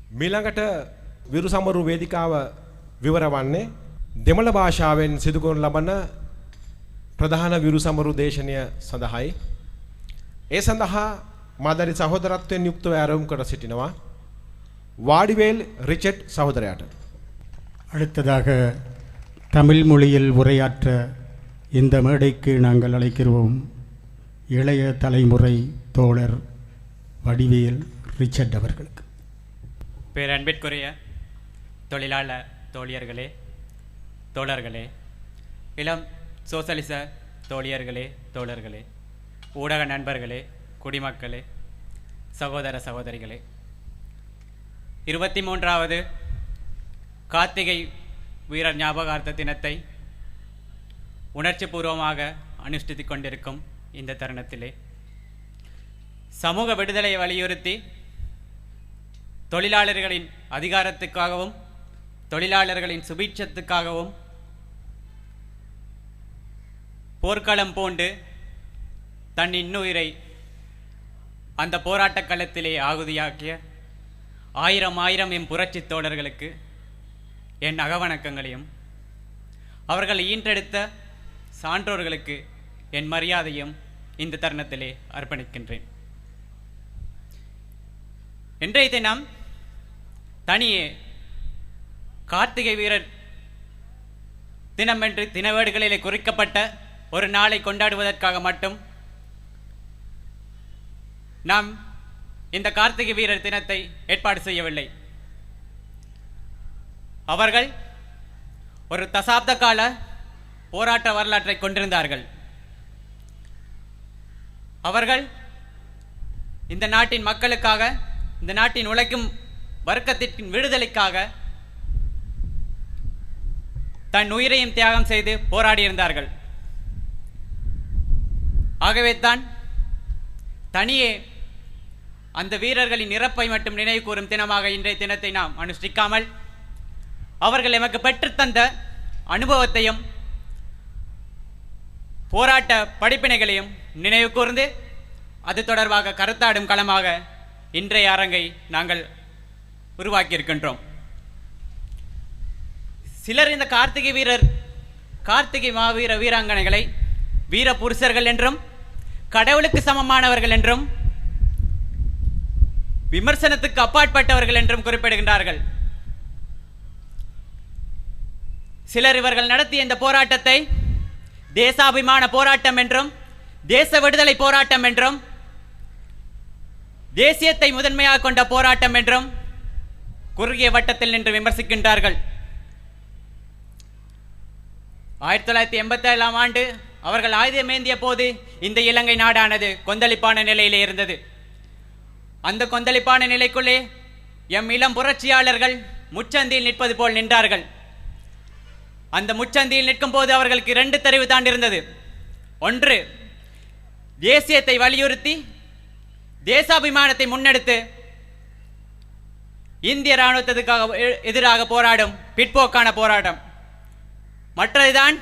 මීළඟට විරුසමරු වේදිකාව විවර වන්නේ දෙමළ භාෂාවෙන් සිදු කරන ලබන ප්‍රධාන විරුසමරු දේශනය සඳහායි. ඒ සඳහා මාදරි සහෝදරත්වයෙන් යුක්තව ආරම්භ කර සිටිනවා வாடிவேல் ரிச்சர்ட் சகோதரயாட்ட. அடுத்ததாக தமிழ் மொழியில் உரையாற்ற இந்த மேடைக்கு நாங்கள் அழைக்கிறோம் இளைய தலைமுறை தோழர் வடிவேல் ரிச்சர்ட் அவர்களுக்கு. பேரன்பிற்குரிய தொழிலாள தோழியர்களே, தோழர்களே, இளம் சோசலிச தோழியர்களே, தோழர்களே, ஊடக நண்பர்களே, குடிமக்களே, சகோதர சகோதரிகளே, 23வது கார்த்திகை வீரர் ஞாபகார்த்த தினத்தை உணர்ச்சி பூர்வமாக அனுஷ்டித்துக் கொண்டிருக்கும் இந்த தருணத்திலே சமூக விடுதலையை வலியுறுத்தி தொழிலாளர்களின் அதிகாரத்துக்காகவும் தொழிலாளர்களின் சுபீட்சத்துக்காகவும் போர்க்களம் பூண்டு தன் இன்னுயிரை அந்த போராட்ட களத்திலே ஆகுதியாக்கிய ஆயிரம் எம் புரட்சி தோழர்களுக்கு என் அகவணக்கங்களையும் அவர்கள் ஈன்றெடுத்த சான்றோர்களுக்கு என் மரியாதையும் இந்த தருணத்திலே அர்ப்பணிக்கின்றேன். இன்றைய தினம் தனியே கார்த்திகை வீரர் தினம் என்று தினவேடுகளிலே குறிக்கப்பட்ட ஒரு நாளை கொண்டாடுவதற்காக மட்டும் நாம் இந்த கார்த்திகை வீரர் தினத்தை ஏற்பாடு செய்யவில்லை. அவர்கள் ஒரு தசாப்த கால போராட்ட வரலாற்றை கொண்டிருந்தார்கள். அவர்கள் இந்த நாட்டின் மக்களுக்காக, இந்த நாட்டின் உழைக்கும் வர்க்கத்தின் விடுதலைக்காக தன் உயிரையும் தியாகம் செய்து போராடியிருந்தார்கள். ஆகவே தான் தனியே அந்த வீரர்களின் இறப்பை மட்டும் நினைவு கூறும் தினமாக இன்றைய தினத்தை நாம் அனுஷ்டிக்காமல் அவர்கள் எமக்கு பெற்றுத்தந்த அனுபவத்தையும் போராட்ட படிப்பினைகளையும் நினைவு கூர்ந்து அது தொடர்பாக கருத்தாடும் களமாக இன்றைய அரங்கை நாங்கள் உருவாக்கியிருக்கின்றோம். சிலர் இந்த கார்த்திகை மாவீர வீராங்கனைகளை வீர புருஷர்கள் என்றும் கடவுளுக்கு சமமானவர்கள் என்றும் விமர்சனத்துக்கு அப்பாற்பட்டவர்கள் என்றும் குறிப்பிடுகின்றார்கள். சிலர் இவர்கள் நடத்திய இந்த போராட்டத்தை தேசாபிமான போராட்டம் என்றும் தேச விடுதலை போராட்டம் என்றும் தேசியத்தை முதன்மையாக கொண்ட போராட்டம் என்றும் குறுகிய வட்டத்தில் நின்று விமர்சிக்கின்றார்கள். 1987ஆம் ஆண்டு அவர்கள் ஆயுதமேந்திய போது இந்த இலங்கை நாடானது கொந்தளிப்பான நிலையிலே இருந்தது. அந்த கொந்தளிப்பான நிலைக்குள்ளே எம் இளம் புரட்சியாளர்கள் முச்சந்தியில் நிற்பது போல் நின்றார்கள். அந்த முச்சந்தியில் நிற்கும் போது அவர்களுக்கு 2 தெரிவு தாண்டிருந்தது. ஒன்று, தேசியத்தை வலியுறுத்தி தேசாபிமானத்தை முன்னெடுத்து இந்திய இராணுவத்துக்காக எதிராக போராடும் பிற்போக்கான போராட்டம். மற்றதுதான்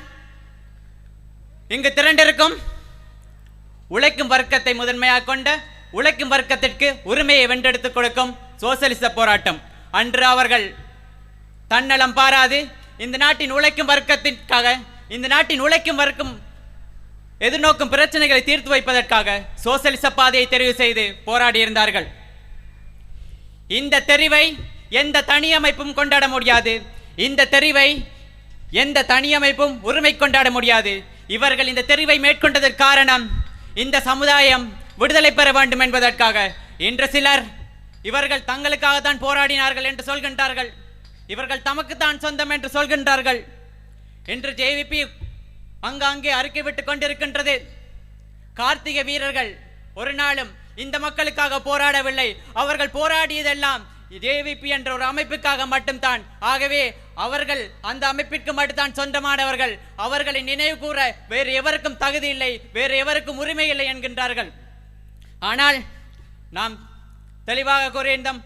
இங்கு திரண்டிருக்கும் உழைக்கும் வர்க்கத்தை முதன்மையாக கொண்ட உழைக்கும் வர்க்கத்திற்கு உரிமையை வென்றெடுத்துக் கொடுக்கும் சோசலிச போராட்டம். அன்று அவர்கள் தன்னலம் பாராது இந்த நாட்டின் உழைக்கும் வர்க்கத்திற்காக, இந்த நாட்டின் உழைக்கும் வர்க்கம் எதிர்நோக்கும் பிரச்சனைகளை தீர்த்து வைப்பதற்காக சோசலிச பாதையை தெரிவு செய்து போராடி இருந்தார்கள். இந்த தெரிவை எந்த தனி அமைப்பும் கொண்டாட முடியாது. இந்த தெரிவை எந்த தனி அமைப்பும் உரிமை கொண்டாட முடியாது. இவர்கள் இந்த தெரிவை மேற்கொண்டதற்கு காரணம் இந்த சமுதாயம் விடுதலை பெற வேண்டும் என்பதற்காக. இன்று சிலர் இவர்கள் தங்களுக்காக தான் போராடினார்கள் என்று சொல்கின்றார்கள். இவர்கள் தமக்குத்தான் சொந்தம் என்று சொல்கின்றார்கள். இன்று ஜேவிபி அங்கே அறிக்கை விட்டுக் கொண்டிருக்கின்றது. கார்த்திகை வீரர்கள் ஒரு நாளும் இந்த மக்களுக்காக போராடவில்லை. அவர்கள் போராடியதெல்லாம் ஜேவிபி என்ற ஒரு அமைப்புக்காக மட்டும்தான். ஆகவே அவர்கள் அந்த அமைப்பிற்கு மட்டும்தான் சொந்தமானவர்கள். அவர்களை நினைவு கூற வேறு எவருக்கும் தகுதி இல்லை, வேறு எவருக்கும் உரிமை இல்லை என்கின்றார்கள். ஆனால் நாம் தெளிவாக கூறியிருந்தோம்,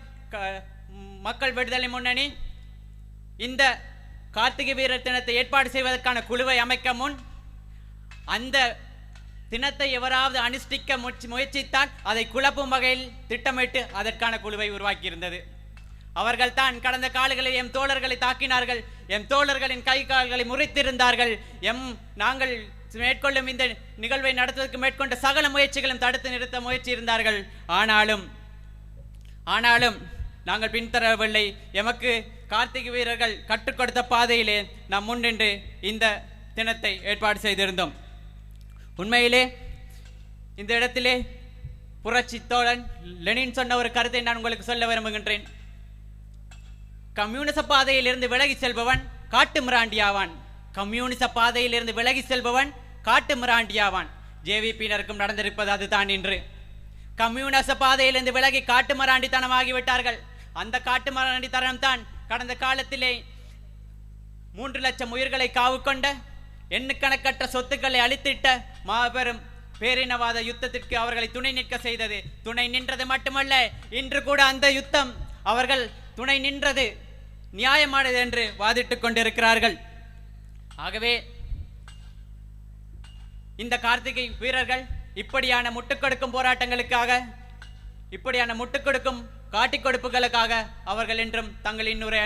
மக்கள் விடுதலை முன்னணி இந்த கார்த்திகை வீரர் தினத்தை ஏற்பாடு செய்வதற்கான குழுவை அமைக்க முன் அந்த தினத்தை எவராவது அனுஷ்டிக்க முயற்சித்தால் அதை குழப்பும் வகையில் திட்டமிட்டு அதற்கான குழுவை உருவாக்கியிருந்தது. அவர்கள் தான் கடந்த காலங்களில் எம் தோழர்களை தாக்கினார்கள், எம் தோழர்களின் கை கால்களை முறித்திருந்தார்கள். நாங்கள் மேற்கொள்ளும் இந்த நிகழ்வை நடத்துவதற்கு மேற்கொண்ட சகல முயற்சிகளும் தடுத்து நிறுத்த முயற்சி இருந்தார்கள். ஆனாலும் நாங்கள் பின்தரவில்லை. எமக்கு கார்த்திகை வீரர்கள் கற்றுக் கொடுத்த பாதையிலே நாம் முன்னின்று இந்த தினத்தை ஏற்பாடு செய்திருந்தோம். உண்மையிலே இந்த இடத்திலே புரட்சி தோழன் லெனின் சொன்ன ஒரு கருத்தை நான் உங்களுக்கு சொல்ல விரும்புகின்றேன். கம்யூனிச பாதையில் இருந்து விலகி செல்பவன் காட்டு மிராண்டியாவான். கம்யூனிச பாதையில் இருந்து விலகி செல்பவன் காட்டு மிராண்டியாவான். ஜேவிபியினருக்கும் நடந்திருப்பது அதுதான். இன்று கம்யூனிச பாதையிலிருந்து விலகி காட்டு மிராண்டித்தனமாகிவிட்டார்கள். அந்த காட்டு மிராண்டித்தனம் தான் கடந்த காலத்திலே 3 லட்சம் உயிர்களை காவு கொண்ட, எண்ணுக்கணக்கற்ற சொத்துக்களை அளித்திட்ட மாபெரும் பேரினவாத யுத்தத்திற்கு அவர்களை துணை நிற்க செய்தது. துணை நின்றது மட்டுமல்ல, இன்று கூட அந்த யுத்தம் அவர்கள் துணை நின்றது நியாயமானது என்று வாதிட்டுக் கொண்டிருக்கிறார்கள். ஆகவே இந்த கார்த்திகை வீரர்கள் இப்படியான முட்டுக்கொடுக்கும் போராட்டங்களுக்காக, இப்படியான முட்டுக்கொடுக்கும் காட்டிக் கொடுப்புகளுக்காக அவர்கள் என்றும் தங்கள் இன்னுரை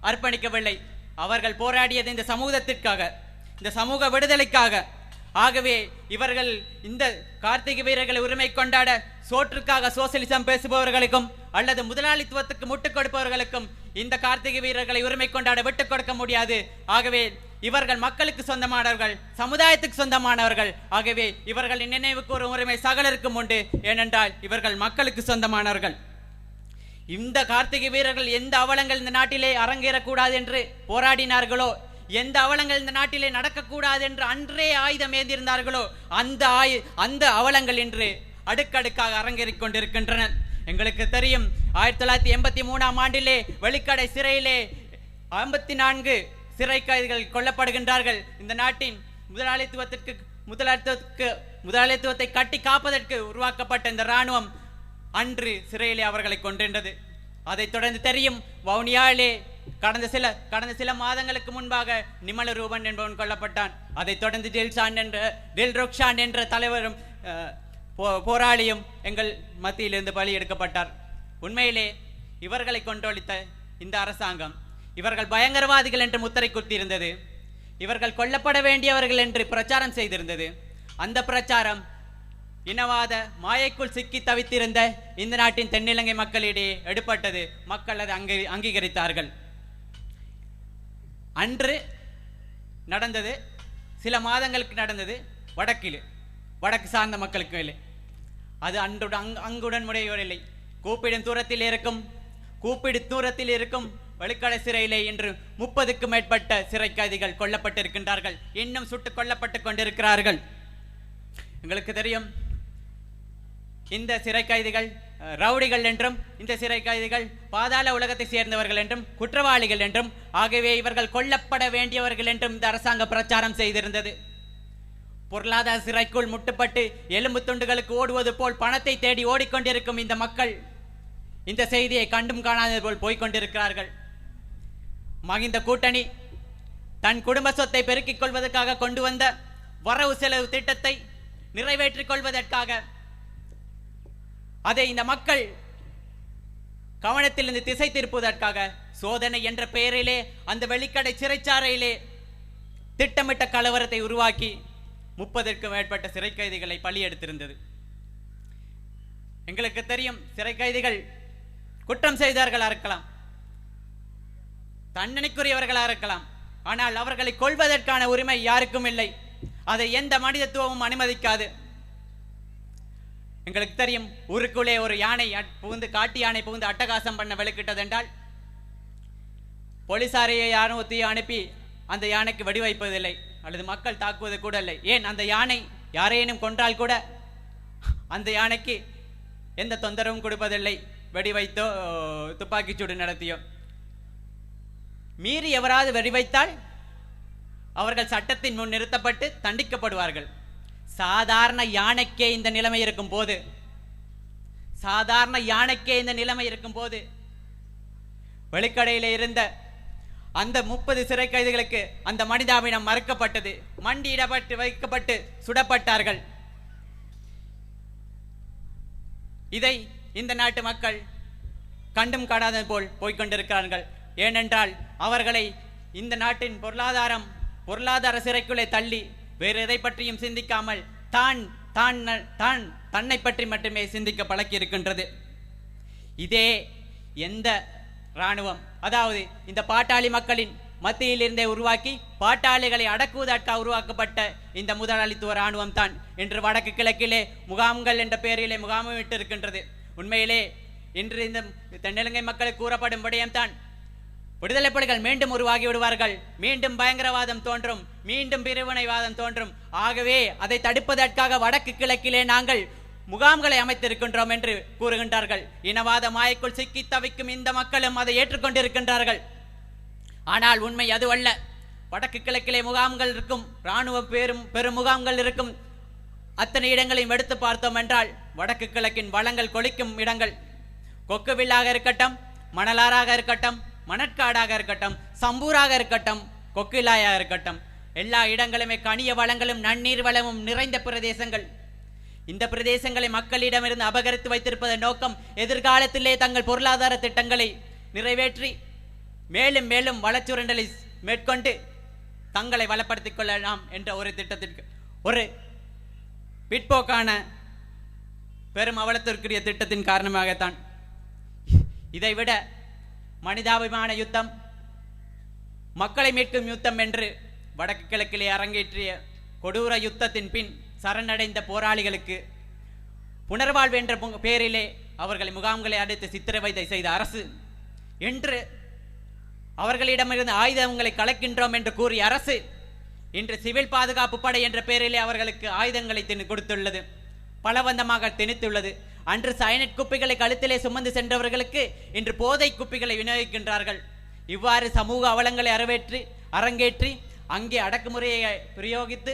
அர்ப்பணிக்கவில்லை. அவர்கள் போராடியது இந்த சமூகத்திற்காக, இந்த சமூக விடுதலைக்காக. ஆகவே இவர்கள் இந்த கார்த்திகை வீரர்களை உரிமை கொண்டாட சோற்றுக்காக சோசியலிசம் பேசுபவர்களுக்கும் அல்லது முதலாளித்துவத்துக்கு முட்டுக் கொடுப்பவர்களுக்கும் இந்த கார்த்திகை வீரர்களை உரிமை கொண்டாட விட்டுக் கொடுக்க முடியாது. ஆகவே இவர்கள் மக்களுக்கு சொந்தமானவர்கள், சமுதாயத்துக்கு சொந்தமானவர்கள். ஆகவே இவர்களின் நினைவு கூறும் உரிமை சகலருக்கும் உண்டு. ஏனென்றால் இவர்கள் மக்களுக்கு சொந்தமானவர்கள். இந்த கார்த்திகை வீரர்கள் எந்த அவலங்கள் இந்த நாட்டிலே அரங்கேறக்கூடாது என்று போராடினார்களோ, எந்த அவலங்கள் இந்த நாட்டிலே நடக்கக்கூடாது என்று அன்றே ஆயுதம் ஏந்திருந்தார்களோ, அந்த அவலங்கள் இன்று அடுக்கடுக்காக அரங்கேறிக் கொண்டிருக்கின்றன. எங்களுக்கு தெரியும், 1983ஆம் ஆண்டிலே வெளிக்கடை சிறையிலே 54 சிறை கைதிகள் கொல்லப்படுகின்றார்கள். இந்த நாட்டின் முதலாளித்துவத்தை கட்டி காப்பதற்கு உருவாக்கப்பட்ட இந்த இராணுவம் அன்று சிறையிலே அவர்களை கொண்டிருந்தது. அதைத் தொடர்ந்து தெரியும், வவுனியாவிலே கடந்த சில மாதங்களுக்கு முன்பாக நிமல ரூபன் என்பவன் கொல்லப்பட்டான். அதைத் தொடர்ந்து டில்ருக்ஷான் என்ற தலைவரும் போராளியும் எங்கள் மத்தியிலிருந்து பலி எடுக்கப்பட்டார். உண்மையிலே இவர்களை கொண்டொழித்த இந்த அரசாங்கம் இவர்கள் பயங்கரவாதிகள் என்று முத்திரை குத்தியிருந்தது. இவர்கள் கொல்லப்பட வேண்டியவர்கள் என்று பிரச்சாரம் செய்திருந்தது. அந்த பிரச்சாரம் இனவாத மாயைக்குள் சிக்கி தவித்திருந்த இந்த நாட்டின் தென்னிலங்கை மக்களிடையே எடுப்பட்டது. மக்கள் அதை அங்கீகரித்தார்கள். அன்று நடந்தது, சில மாதங்களுக்கு நடந்தது வடக்கு சார்ந்த மக்களுக்கு இல்லை. அது அங்குடன் முறையில்லை. கூப்பிடும் தூரத்தில் இருக்கும் வெளிக்கடை சிறையிலே இன்று 30க்கும் மேற்பட்ட சிறை கைதிகள் கொல்லப்பட்டிருக்கின்றார்கள். இன்னும் சுட்டுக் கொல்லப்பட்டுக் கொண்டிருக்கிறார்கள். எங்களுக்கு தெரியும், இந்த சிறை கைதிகள் ரவுடிகள் என்றும், இந்த சிறை கைதிகள் பாதாள உலகத்தை சேர்ந்தவர்கள் என்றும், குற்றவாளிகள் என்றும், ஆகவே இவர்கள் கொல்லப்பட வேண்டியவர்கள் என்றும் இந்த அரசாங்கம் பிரச்சாரம் செய்திருந்தது. பொருளாதார சிறைக்குள் முட்டுப்பட்டு எலும்பு துண்டுகளுக்கு ஓடுவது போல் பணத்தை தேடி ஓடிக்கொண்டிருக்கும் இந்த மக்கள் இந்த செய்தியை கண்டும் காணாதது போல் போய்கொண்டிருக்கிறார்கள். மகிந்த கூட்டணி தன் குடும்ப சொத்தை பெருக்கிக் கொள்வதற்காக கொண்டு வந்த வரவு செலவு திட்டத்தை நிறைவேற்றிக் கொள்வதற்காக அதை இந்த மக்கள் கவனத்திலிருந்து திசை திருப்புவதற்காக சோதனை என்ற பெயரிலே அந்த வெளிக்கடை சிறைச்சாலையிலே திட்டமிட்ட கலவரத்தை உருவாக்கி 30க்கும் மேற்பட்ட சிறை கைதிகளை பலி எடுத்திருந்தது. எங்களுக்கு தெரியும், சிறை கைதிகள் குற்றம் செய்தார்களா இருக்கலாம், தண்டனைக்குரியவர்களா இருக்கலாம். ஆனால் அவர்களை கொல்வதற்கான உரிமை யாருக்கும் இல்லை. அதை எந்த மனிதத்துவமும் அனுமதிக்காது. எங்களுக்கு தெரியும், ஊருக்குள்ளே ஒரு யானை புகுந்து, காட்டு யானை புகுந்து அட்டகாசம் பண்ண வெளிக்கிட்டது என்றால் போலீசாரையே யாரும் ஒத்தியை அனுப்பி அந்த யானைக்கு வெடி வைப்பதில்லை, அல்லது மக்கள் தாக்குவது கூட இல்லை. ஏன், அந்த யானை யாரையேனும் கொன்றால் கூட அந்த யானைக்கு எந்த தொந்தரவும் கொடுப்பதில்லை, வெடி வைத்தோ துப்பாக்கிச்சூடு நடத்தியோ. மீறி எவராது வெடி வைத்தால் அவர்கள் சட்டத்தின் முன் நிறுத்தப்பட்டு தண்டிக்கப்படுவார்கள். சாதாரண யானைக்கே இந்த நிலைமை இருக்கும் போது வெளிக்கடையில இருந்த அந்த 30 சிறை கைதிகளுக்கு அந்த மனிதாபினம் மறுக்கப்பட்டது, மண்டியிடப்பட்டு வைக்கப்பட்டு சுடப்பட்டார்கள். இதை இந்த நாட்டு மக்கள் கண்டும் காணாதது போல் போய்கொண்டிருக்கிறார்கள். ஏனென்றால் அவர்களை இந்த நாட்டின் பொருளாதார சிறைக்குள்ளே தள்ளி வேறு எதை பற்றியும் சிந்திக்காமல் தன்னை பற்றி மட்டுமே சிந்திக்க பழக்கி இருக்கின்றது. இதே எந்த இராணுவம், அதாவது இந்த பாட்டாளி மக்களின் மத்தியில் இருந்தே உருவாக்கி பாட்டாளிகளை அடக்குவதற்காக உருவாக்கப்பட்ட இந்த முதலாளித்துவ இராணுவம் தான் இன்று வடக்கு கிழக்கிலே முகாம்கள் என்ற பெயரிலே முகாமிட்டு இருக்கின்றது. உண்மையிலே இன்று இந்த தென்னிலங்கை மக்களுக்கு கூறப்படும் விடயம்தான், விடுதலை புலிகள் மீண்டும் உருவாகி விடுவார்கள், மீண்டும் பயங்கரவாதம் தோன்றும், மீண்டும் பிரிவினைவாதம் தோன்றும். ஆகவே அதை தடுப்பதற்காக வடக்கு கிழக்கிலே நாங்கள் முகாம்களை அமைத்திருக்கின்றோம் என்று கூறுகின்றார்கள். இனவாத மாயைக்குள் சிக்கி தவிக்கும் இந்த மக்களும் அதை ஏற்றுக்கொண்டிருக்கின்றார்கள். ஆனால் உண்மை அதுவல்ல. வடக்கு கிழக்கிலே முகாம்கள் இருக்கும், இராணுவ பெரும் முகாம்கள் இருக்கும். அத்தனை இடங்களையும் எடுத்து பார்த்தோம் என்றால் வடக்கு கிழக்கின் வளங்கள் கொளிக்கும் இடங்கள், கொக்குவில்லாக இருக்கட்டும், மணலாறாக இருக்கட்டும், மணற்காடாக இருக்கட்டும், சம்பூராக இருக்கட்டும், கொக்கிலாயாக இருக்கட்டும், எல்லா இடங்களுமே கனிய வளங்களும் நன்னீர் வளமும் நிறைந்த பிரதேசங்கள். இந்த பிரதேசங்களை மக்களிடமிருந்து அபகரித்து வைத்திருப்பதன் நோக்கம் எதிர்காலத்திலே தங்கள் பொருளாதார திட்டங்களை நிறைவேற்றி மேலும் மேலும் வளச்சுரண்டலை மேற்கொண்டு தங்களை வளப்படுத்திக் கொள்ளலாம் என்ற ஒரு திட்டத்திற்கு, ஒரு பிற்போக்கான பெரும் அவலத்திற்குரிய திட்டத்தின் காரணமாகத்தான். இதைவிட மனிதாபிமான யுத்தம், மக்களை மீட்கும் யுத்தம் என்று வடக்கு கிழக்கிலே அரங்கேற்றிய கொடூர யுத்தத்தின் பின் சரணடைந்த போராளிகளுக்கு புனர்வாழ்வு என்ற பெயரிலே அவர்களை முகாம்களை அடைத்து சித்திரவதை செய்த அரசு என்று அவர்களிடமிருந்து ஆயுதங்களை கலக்கின்றோம் என்று கூறிய அரசு இன்று சிவில் பாதுகாப்பு படை என்ற பெயரிலே அவர்களுக்கு ஆயுதங்களை கொடுத்துள்ளது, பலவந்தமாக திணித்துள்ளது. அன்று சயனைட் குப்பிகளை கழுத்திலே சுமந்து சென்றவர்களுக்கு இன்று போதை குப்பிகளை விநியோகிக்கின்றார்கள். இவ்வாறு சமூக அவலங்களை அரங்கேற்றி அங்கே அடக்குமுறையை பிரயோகித்து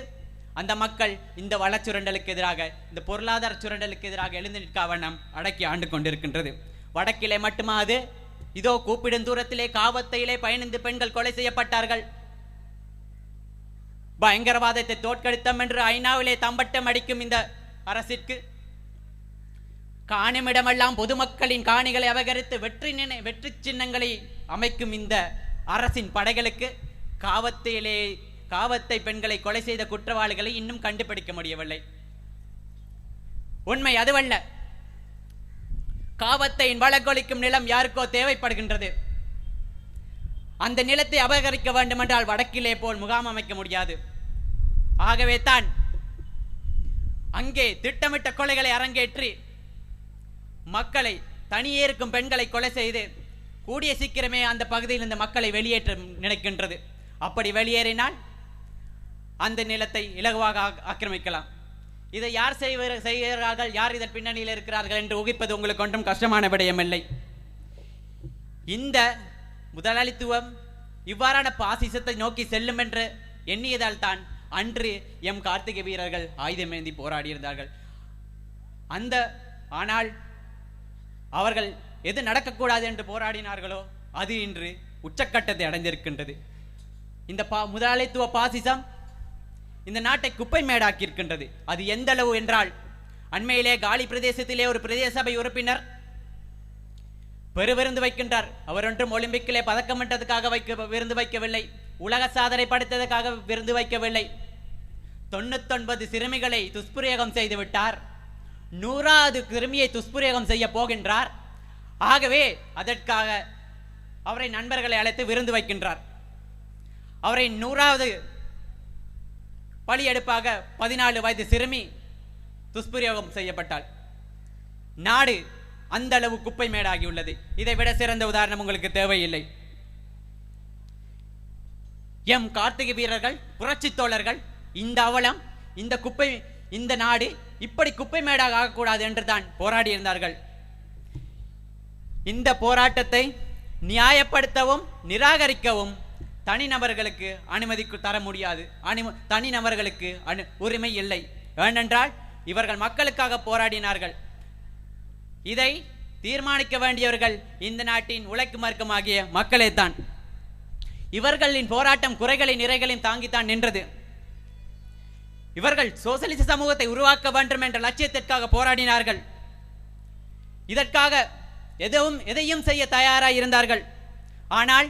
அந்த மக்கள் இந்த வளச்சுரண்டலுக்கு எதிராக, இந்த பொருளாதார சுரண்டலுக்கு எதிராக எழுந்து நிற்க வண்ணம் அடக்கி ஆண்டு கொண்டிருக்கின்றது. வடக்கிலே மட்டுமா அது? இதோ கூப்பிடும் தூரத்திலே காவத்தையிலே 15 பெண்கள் கொலை செய்யப்பட்டார்கள். பயங்கரவாதத்தை தோற்கடித்தோம் என்று ஐநாவிலே தம்பட்டம் அடிக்கும் இந்த அரசிற்கு காணுமிடமெல்லாம் பொதுமக்களின் காணிகளை அபகரித்து வெற்றி சின்னங்களை அமைக்கும் இந்த அரசின் படைகளுக்கு காவத்தை பெண்களை கொலை செய்த குற்றவாளிகளை இன்னும் கண்டுபிடிக்க முடியவில்லை. உண்மை அதுவல்ல. காவத்தையின் வளக்கொலிக்கும் நிலம் யாருக்கோ தேவைப்படுகின்றது. அந்த நிலத்தை அபகரிக்க வேண்டும் என்றால் வடக்கிலே போல் முகாம் அமைக்க முடியாது. ஆகவே தான் அங்கே திட்டமிட்ட கொலைகளை அரங்கேற்றி மக்களை, தனியே இருக்கும் பெண்களை கொலை செய்து கூடிய சீக்கிரமே அந்த பகுதியில் இந்த மக்களை வெளியேற்ற நினைக்கின்றது. அப்படி வெளியேறினால் அந்த நிலத்தை இலகுவாக ஆக்கிரமிக்கலாம். இதை யார் செய்கிறார்கள், யார் இதன் பின்னணியில் இருக்கிறார்கள் என்று ஊகிப்பது உங்களுக்கு ஒன்றும் கஷ்டமான விடயமில்லை. இந்த முதலாளித்துவம் இவ்வாறான பாசிசத்தை நோக்கி செல்லும் என்று எண்ணியதால் தான் அன்று எம் கார்த்திகை வீரர்கள் ஆயுதமேந்தி போராடியிருந்தார்கள். ஆனால் அவர்கள் எது நடக்கக்கூடாது என்று போராடினார்களோ அது இன்று உச்சக்கட்டத்தை அடைந்திருக்கின்றது. இந்த முதலாளித்துவ பாசிசம் இந்த நாட்டை குப்பை மேடாக்கி இருக்கின்றது. அது எந்த அளவு என்றால், அண்மையிலே காலி பிரதேசத்திலே ஒரு பிரதேச சபை உறுப்பினர் பெருவிருந்து வைக்கின்றார். அவர் ஒன்றும் ஒலிம்பிக்கிலே பதக்கம் வென்றதுக்காக விருந்து வைக்கவில்லை, உலக சாதனை படைத்ததற்காக விருந்து வைக்கவில்லை. 99 சிறுமிகளை துஷ்பிரயோகம் செய்து விட்டார். 100வது சிறுமியை துஷ்பிரயோகம் செய்ய போகின்றார். ஆகவே அதற்காக அவரை நண்பர்களை அழைத்து விருந்து வைக்கின்றார். அவரை 100வது பலி எடுப்பாக 14 வயது சிறுமி துஷ்பிரயோகம் செய்யப்பட்டாள். நாடு அந்த அளவு குப்பை மேடாகியுள்ளது. இதை விட சிறந்த உதாரணம் உங்களுக்கு தேவையில்லை. எம் கார்த்திகை வீரர்கள், புரட்சி தோழர்கள், இந்த அவலம், இந்த குப்பை, இந்த நாடு இப்படி குப்பை மேடாக ஆகக்கூடாது என்று தான் போராடி இருந்தார்கள். இந்த போராட்டத்தை நியாயப்படுத்தவும் நிராகரிக்கவும் தனிநபர்களுக்கு அனுமதி தர முடியாது. தனிநபர்களுக்கு உரிமை இல்லை. ஏனென்றால் இவர்கள் மக்களுக்காக போராடினார்கள். இதை தீர்மானிக்க வேண்டியவர்கள் இந்த நாட்டின் உழைக்கும் வர்க்கமாகிய மக்களே தான். இவர்களின் போராட்டம் குறைகளையும் நிறைகளையும் தாங்கித்தான் நின்றது. இவர்கள் சோசலிச சமூகத்தை உருவாக்க வேண்டும் என்ற லட்சியத்திற்காக போராடினார்கள். இதற்காக எதையும் செய்ய தயாராக இருந்தார்கள். ஆனால்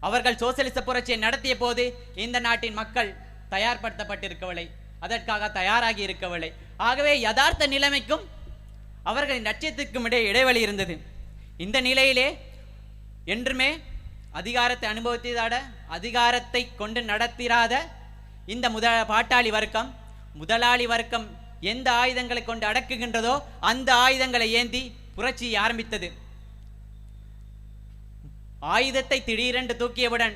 அவர்கள் சோசியலிச புரட்சியை நடத்திய போது இந்த நாட்டின் மக்கள் தயார்படுத்தப்பட்டிருக்கவில்லை, அதற்காக தயாராகி இருக்கவில்லை. ஆகவே யதார்த்த நிலைமைக்கும் அவர்களின் லட்சியத்துக்கும் இடையே இடைவெளி இருந்தது. இந்த நிலையிலே என்றுமே அதிகாரத்தை அனுபவித்ததாட அதிகாரத்தை கொண்டு நடத்திராத இந்த பாட்டாளி வர்க்கம், முதலாளி வர்க்கம் எந்த ஆயுதங்களை கொண்டு அடக்குகின்றதோ அந்த ஆயுதங்களை ஏந்தி புரட்சியை ஆரம்பித்தது. ஆயுதத்தை திடீரென்று தூக்கியவுடன்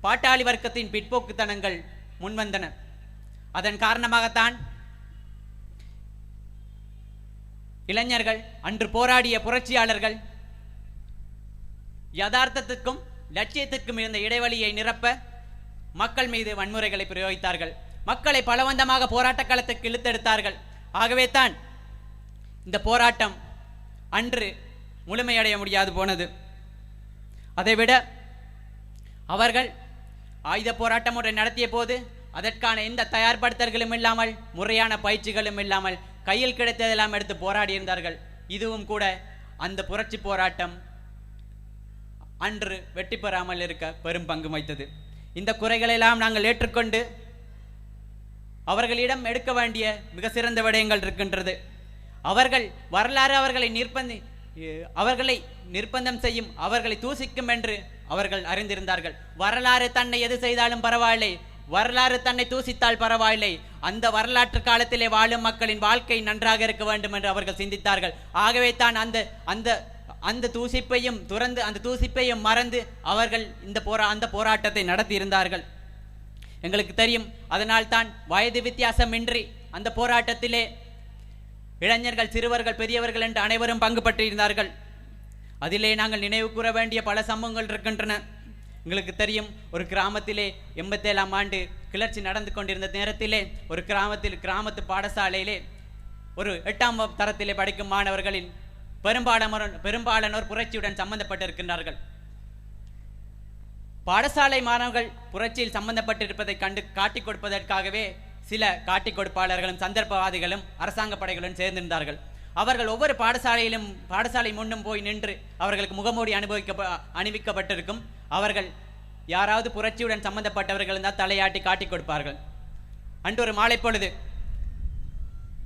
பாட்டாளி வர்க்கத்தின் பிற்போக்குத்தனங்கள் முன்வந்தன. அதன் காரணமாகத்தான் இளைஞர்கள், அன்று போராடிய புரட்சியாளர்கள் யதார்த்தத்துக்கும் லட்சியத்துக்கும் இருந்த இடைவெளியை நிரப்ப மக்கள் மீது வன்முறைகளை பிரயோகித்தார்கள். மக்களை பலவந்தமாக போராட்ட களத்துக்கு இழுத்தெடுத்தார்கள். ஆகவே தான் இந்த போராட்டம் அன்று முழுமையடைய முடியாது போனது. அதைவிட அவர்கள் ஆயுத போராட்டம் ஒன்றை நடத்திய போது அதற்கான எந்த தயார்படுத்தல்களும் இல்லாமல், முறையான பயிற்சிகளும் இல்லாமல் கையில் கிடைத்ததெல்லாம் எடுத்து போராடி இருந்தார்கள். இதுவும் கூட அந்த புரட்சி போராட்டம் அன்று வெற்றி பெறாமல் இருக்க பெரும் பங்கு வகித்தது. இந்த குறைகளெல்லாம் நாங்கள் ஏற்றுக்கொண்டு அவர்களிடம் எடுக்க வேண்டிய மிக சிறந்த விடயங்கள் இருக்கின்றது. அவர்கள் வரலாறு அவர்களை நிர்பந்தம் செய்யும், அவர்களை தூசிக்கும் என்று அவர்கள் அறிந்திருந்தார்கள். வரலாறு தன்னை எது செய்தாலும் பரவாயில்லை, வரலாறு தன்னை தூசித்தால் பரவாயில்லை, அந்த வரலாற்று காலத்திலே வாழும் மக்களின் வாழ்க்கை நன்றாக இருக்க வேண்டும் என்று அவர்கள் சிந்தித்தார்கள். ஆகவே தான் அந்த தூசிப்பையும் துறந்து, அந்த தூசிப்பையும் மறந்து அவர்கள் அந்த போராட்டத்தை நடத்தி இருந்தார்கள். எங்களுக்கு தெரியும். அதனால் தான் வயது வித்தியாசமின்றி அந்த போராட்டத்திலே இளைஞர்கள், சிறுவர்கள், பெரியவர்கள் என்று அனைவரும் பங்கு பற்றியிருந்தார்கள். அதிலே நாங்கள் நினைவு கூற வேண்டிய பல சம்பவங்கள் இருக்கின்றன. எங்களுக்கு தெரியும், ஒரு கிராமத்திலே 87ஆம் ஆண்டு கிளர்ச்சி நடந்து கொண்டிருந்த நேரத்திலே ஒரு கிராமத்து பாடசாலையிலே ஒரு 8ஆம் தரத்திலே படிக்கும் மாணவர்களின் பெரும்பாலானோர் புரட்சியுடன் சம்பந்தப்பட்டிருக்கின்றார்கள். பாடசாலை மாணவர்கள் புரட்சியில் சம்பந்தப்பட்டிருப்பதை கண்டு காட்டிக் கொடுப்பதற்காகவே சில காட்டிக் கொடுப்பாளர்களும் சந்தர்ப்பவாதிகளும் அரசாங்க படைகளுடன் சேர்ந்திருந்தார்கள். அவர்கள் ஒவ்வொரு பாடசாலை முன்னும் போய் நின்று அவர்களுக்கு முகமூடி அணிவிக்கப்பட்டிருக்கும். அவர்கள் யாராவது புரட்சியுடன் சம்பந்தப்பட்டவர்கள் இருந்தால் தலையாட்டி காட்டிக் கொடுப்பார்கள். அன்று ஒரு மாலை பொழுது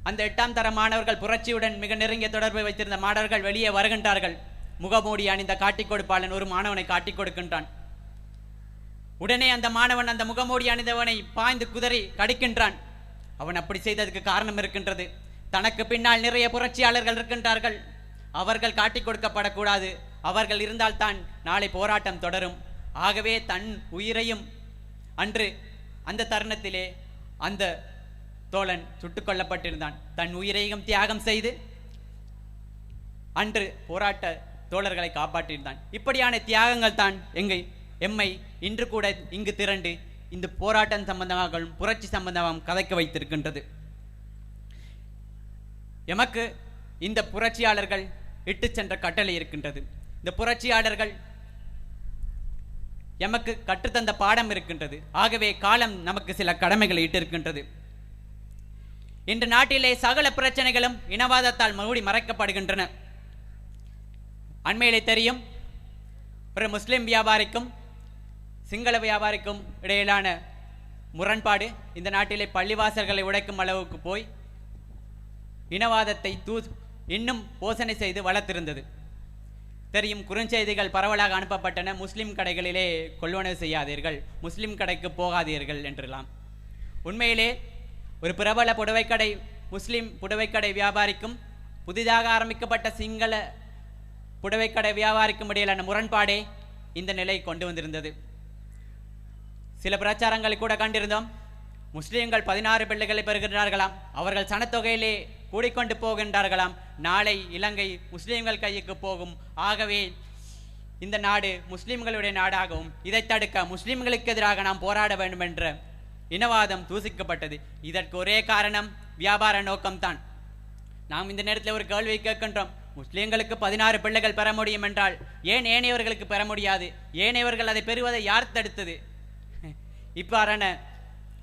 அந்த 8ஆம் தர மாணவர்கள், புரட்சியுடன் மிக நெருங்கிய தொடர்பை வைத்திருந்த மாணவர்கள் வெளியே வருகின்றார்கள். முகமூடி அணிந்த காட்டிக் கொடுப்பாளன் ஒரு மாணவனை காட்டிக் கொடுக்கின்றான். உடனே அந்த மாணவன் அந்த முகமூடி அணிந்தவனை பாய்ந்து குதறி கடிக்கின்றான். அவன் அப்படி செய்ததற்கு காரணம் இருக்கின்றது. தனக்கு பின்னால் நிறைய புரட்சியாளர்கள் இருக்கின்றார்கள், அவர்கள் காட்டிக் கொடுக்கப்படக்கூடாது, அவர்கள் இருந்தால்தான் நாளை போராட்டம் தொடரும். ஆகவே தன் உயிரையும், அன்று அந்த தருணத்திலே அந்த தோழன் சுட்டுக் கொல்லப்பட்டிருந்தான். தன் உயிரையும் தியாகம் செய்து அன்று போராட்ட தோழர்களை காப்பாற்றியிருந்தான். இப்படியான தியாகங்கள் தான் எம்மை இன்று கூட இங்கு திரண்டு இந்த போராட்டம் சம்பந்தமாக, புரட்சி சம்பந்தமாக கதைக்க வைத்திருக்கின்றது. எமக்கு இந்த புரட்சியாளர்கள் இட்டு சென்ற கட்டளை இருக்கின்றது. இந்த புரட்சியாளர்கள் எமக்கு கற்றுத்தந்த பாடம் இருக்கின்றது. ஆகவே காலம் நமக்கு சில கடமைகளை இட்டிருக்கின்றது. இன்று நாட்டிலே சகல பிரச்சனைகளும் இனவாதத்தால் மூடி மறைக்கப்படுகின்றன. அண்மையிலே தெரியும், ஒரு முஸ்லிம் வியாபாரிக்கும் சிங்கள வியாபாரிக்கும் இடையிலான முரண்பாடு இந்த நாட்டிலே பள்ளிவாசல்களை உடைக்கும் அளவுக்கு போய் இனவாதத்தை இன்னும் போசனை செய்து வளர்த்திருந்தது. தெரியும், குறுஞ்செய்திகள் பரவலாக அனுப்பப்பட்டன. முஸ்லிம் கடைகளிலே கொள்வனவு செய்யாதீர்கள், முஸ்லிம் கடைக்கு போகாதீர்கள் என்றெல்லாம். உண்மையிலே ஒரு பிரபல புடவைக்கடை, முஸ்லிம் புடவைக்கடை வியாபாரிக்கும் புதிதாக ஆரம்பிக்கப்பட்ட சிங்கள புடவைக்கடை வியாபாரிக்கும் இடையிலான முரண்பாடே இந்த நிலை கொண்டு வந்திருந்தது. சில பிரச்சாரங்களை கூட கண்டிருந்தோம். முஸ்லிம்கள் 16 பிள்ளைகளை பெறுகின்றார்களாம், அவர்கள் சனத்தொகையிலே கூடிக்கொண்டு போகின்றார்களாம், நாளை இலங்கை முஸ்லிம்கள் கைக்கு போகும், ஆகவே இந்த நாடு முஸ்லிம்களுடைய நாடாகவும் இதை தடுக்க முஸ்லிம்களுக்கு எதிராக நாம் போராட வேண்டும் என்ற இனவாதம் தூசிக்கப்பட்டது. இதற்கு ஒரே காரணம் வியாபார நோக்கம்தான். நாம் இந்த நேரத்தில் ஒரு கேள்வி கேட்கின்றோம், முஸ்லிம்களுக்கு 16 பிள்ளைகள் பெற முடியும் என்றால் ஏன் ஏனையவர்களுக்கு பெற முடியாது? ஏனையவர்கள் அதை பெறுவதை யார் தடுத்தது? இவ்வாறான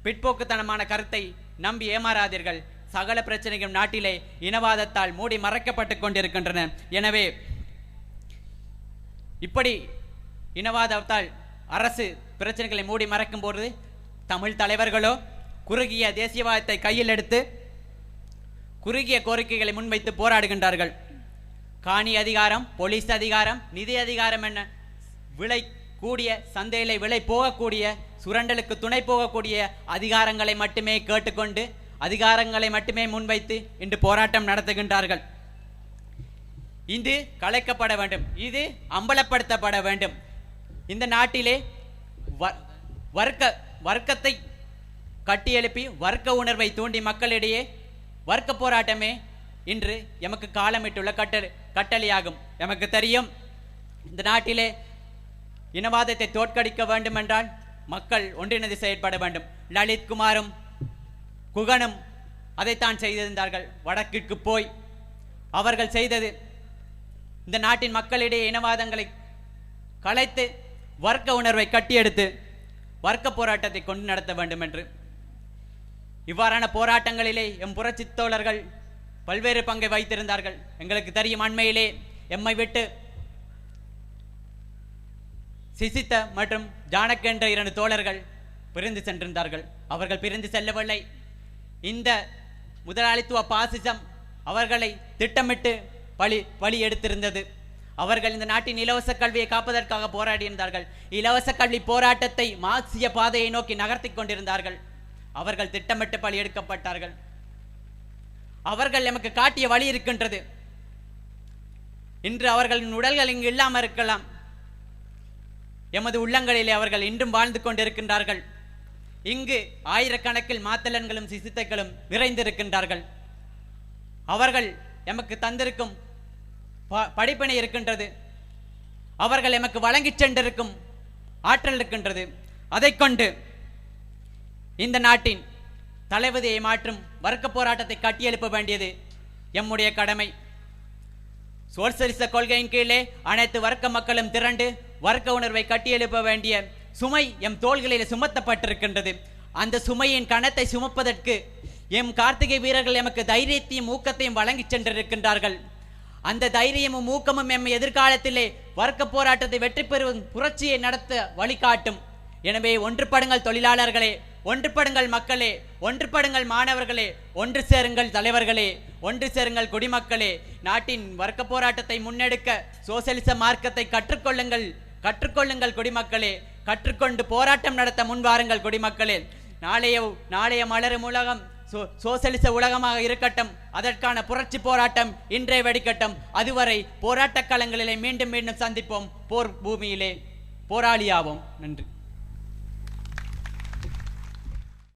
பிற்போக்குத்தனமான கருத்தை நம்பி ஏமாறாதீர்கள். சகல பிரச்சனைகள் நாட்டிலே இனவாதத்தால் மூடி மறைக்கப்பட்டு கொண்டிருக்கின்றன. எனவே இப்படி இனவாதத்தால் அரசு பிரச்சனைகளை மூடி மறைக்கும் போது தமிழ் தலைவர்களோ குறுகிய தேசியவாதத்தை கையில் எடுத்து குறுகிய கோரிக்கைகளை முன்வைத்து போராடுகின்றார்கள். காணி அதிகாரம், போலீஸ் அதிகாரம், நிதி அதிகாரம் என விலை கூடிய சந்தையிலே விலை போகக்கூடிய சுரண்டலுக்கு துணை போகக்கூடிய அதிகாரங்களை மட்டுமே கேட்டுக்கொண்டு அதிகாரங்களை மட்டுமே முன்வைத்து இன்று போராட்டம் நடத்துகின்றார்கள். இது கலைக்கப்பட வேண்டும், இது அம்பலப்படுத்தப்பட வேண்டும். இந்த நாட்டிலே வர்க்கத்தை கட்டியெழுப்பி வர்க்க உணர்வை தூண்டி மக்களிடையே வர்க்க போராட்டமே இன்று எமக்கு காலமிட்டுள்ள கட்டளையாகும். எமக்கு தெரியும், இந்த நாட்டிலே இனவாதத்தை தோற்கடிக்க வேண்டும் என்றால் மக்கள் ஒன்றிணைந்து செயற்பட வேண்டும். லலித் குமாரும் குகனும் அதைத்தான் செய்திருந்தார்கள். வடக்கிற்கு போய் அவர்கள் செய்தது இந்த நாட்டின் மக்களிடையே இனவாதங்களை கலைத்து வர்க்க உணர்வை கட்டியெடுத்து வர்க்க போராட்டத்தை கொண்டு நடத்த வேண்டும் என்று. இவ்வாறான போராட்டங்களிலே எம் புரட்சி தோழர்கள் பல்வேறு பங்கை வைத்திருந்தார்கள். எங்களுக்கு தெரியும், அண்மையிலே எம்மை விட்டு சிசித்த மற்றும் ஜானக் என்ற 2 தோழர்கள் பிரிந்து சென்றிருந்தார்கள். அவர்கள் பிரிந்து செல்லவில்லை. இந்த முதலாளித்துவ பாசிசம் அவர்களை திட்டமிட்டு பலி எடுத்திருந்தது. அவர்கள் இந்த நாட்டின் இலவச கல்வியை காப்பதற்காக போராடியிருந்தார்கள். இலவச கல்வி போராட்டத்தை மார்க்சிய பாதையை நோக்கி நகர்த்தி கொண்டிருந்தார்கள். அவர்கள் திட்டமிட்டு பலி எடுக்கப்பட்டார்கள். அவர்கள் எமக்கு காட்டிய வழி இருக்கின்றது. இன்று அவர்களின் உடல்கள் இங்கு இல்லாமல் இருக்கலாம். எமது உள்ளங்களிலே அவர்கள் இன்றும் வாழ்ந்து கொண்டிருக்கின்றார்கள். இங்கு ஆயிரக்கணக்கில் மாத்தலன்களும் சிசித்தைகளும் நிறைந்திருக்கின்றார்கள். அவர்கள் எமக்கு தந்திருக்கும் படிப்பினை இருக்கின்றது. அவர்கள் எமக்கு வழங்கி சென்றிருக்கும் ஆற்றல் இருக்கின்றது. அதை கொண்டு இந்த நாட்டின் தலைவதியை மாற்றும் வர்க்க போராட்டத்தை கட்டியெழுப்ப வேண்டியது எம்முடைய கடமை. சோசியலிச கொள்கையின் கீழே அனைத்து வர்க்க மக்களும் திரண்டு வர்க்க உணர்வை கட்டியெழுப்ப வேண்டிய சுமை எம் தோள்களில் சுமத்தப்பட்டிருக்கின்றது. அந்த சுமையின் கணத்தை சுமப்பதற்கு எம் கார்த்திகை வீரர்கள் எமக்கு தைரியத்தையும் ஊக்கத்தையும் வழங்கி சென்றிருக்கின்றார்கள். அந்த தைரியமும் ஊக்கமும் எம் எதிர்காலத்திலே வர்க்க போராட்டத்தை வெற்றி பெறும் புரட்சியை நடத்த வழிகாட்டும். எனவே ஒன்றுபடுங்கள் தொழிலாளர்களே, ஒன்றுபடுங்கள் மக்களே, ஒன்றுபடுங்கள் மாணவர்களே, ஒன்று சேருங்கள் தலைவர்களே, ஒன்று சேருங்கள் குடிமக்களே. நாட்டின் வர்க்க போராட்டத்தை முன்னெடுக்க சோசியலிச மார்க்கத்தை கற்றுக்கொள்ளுங்கள் குடிமக்களே. கற்றுக்கொண்டு போராட்டம் நடத்த முன்வாருங்கள் குடிமக்களே. நாளைய மலரும் உலகம் சோசியலிச உலகமாக இருக்கட்டும். அதற்கான புரட்சி போராட்டம் இன்றே வெடிக்கட்டும். அதுவரை போராட்ட களங்களிலே மீண்டும் மீண்டும் சந்திப்போம். போர் பூமியிலே போராளியாவோம். நன்றி.